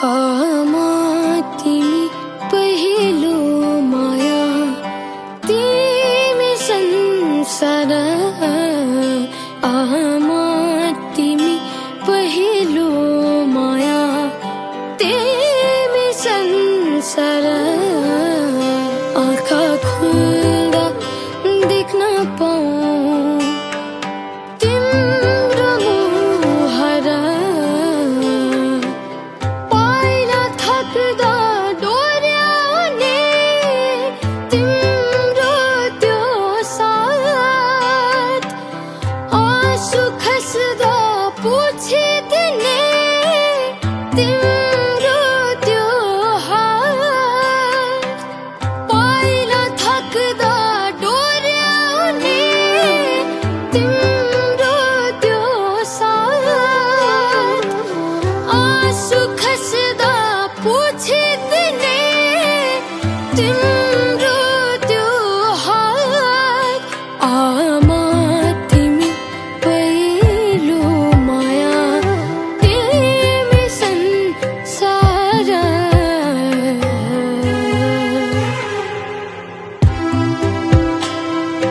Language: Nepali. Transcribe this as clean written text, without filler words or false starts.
आमा तिमी पहिलो माया तिमी संसार आमा तिमी पहिलो माया तिमी संसार आँखा खुल्दा देख्न पाऊँ तिम्रो मुहार पाइला थक्दा डोर्याउने तिम्रो त्यो साथ आँसु खस्दा पुछिदिने तिम्रो त्यो हात पाइला थक्दा डोर्याउने तिम्रो त्यो साथ आँसु खस्दा पुछिदिने तिम्रो